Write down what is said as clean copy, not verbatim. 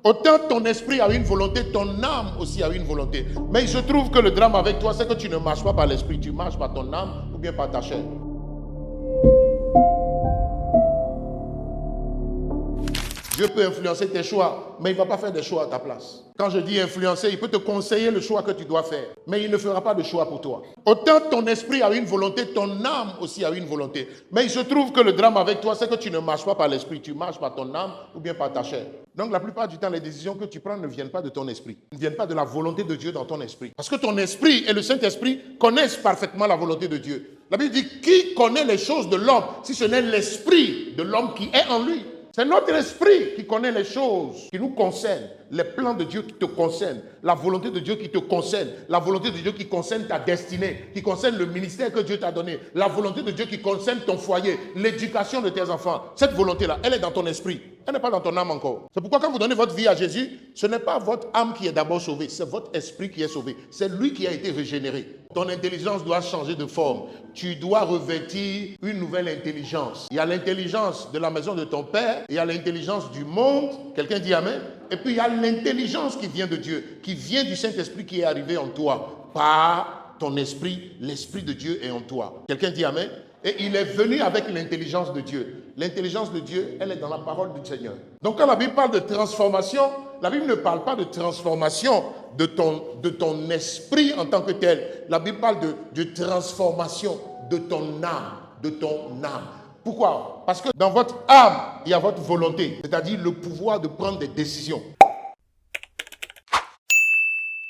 Autant ton esprit a une volonté, ton âme aussi a une volonté. Mais il se trouve que le drame avec toi, c'est que tu ne marches pas par l'esprit, tu marches par ton âme ou bien par ta chair. Dieu peut influencer tes choix, mais il ne va pas faire des choix à ta place. Quand je dis influencer, il peut te conseiller le choix que tu dois faire, mais il ne fera pas de choix pour toi. Autant ton esprit a une volonté, ton âme aussi a une volonté. Mais il se trouve que le drame avec toi, c'est que tu ne marches pas par l'esprit, tu marches par ton âme ou bien par ta chair. Donc la plupart du temps, les décisions que tu prends ne viennent pas de ton esprit, ne viennent pas de la volonté de Dieu dans ton esprit. Parce que ton esprit et le Saint-Esprit connaissent parfaitement la volonté de Dieu. La Bible dit, qui connaît les choses de l'homme si ce n'est l'esprit de l'homme qui est en lui? C'est notre esprit qui connaît les choses qui nous concernent, les plans de Dieu qui te concernent, la volonté de Dieu qui te concerne, la volonté de Dieu qui concerne ta destinée, qui concerne le ministère que Dieu t'a donné, la volonté de Dieu qui concerne ton foyer, l'éducation de tes enfants. Cette volonté-là, elle est dans ton esprit, elle n'est pas dans ton âme encore. C'est pourquoi quand vous donnez votre vie à Jésus, ce n'est pas votre âme qui est d'abord sauvée, c'est votre esprit qui est sauvé. C'est lui qui a été régénéré. Ton intelligence doit changer de forme. Tu dois revêtir une nouvelle intelligence. Il y a l'intelligence de la maison de ton père, il y a l'intelligence du monde, quelqu'un dit amen, et puis il y a l'intelligence qui vient de Dieu, qui vient du Saint-Esprit qui est arrivé en toi. Par ton esprit, l'Esprit de Dieu est en toi. Quelqu'un dit amen. Et il est venu avec l'intelligence de Dieu. L'intelligence de Dieu, elle est dans la parole du Seigneur. Donc quand la Bible parle de transformation, la Bible ne parle pas de transformation de ton esprit en tant que tel. La Bible parle de transformation de ton âme. Pourquoi? Parce que dans votre âme, il y a votre volonté, c'est-à-dire le pouvoir de prendre des décisions.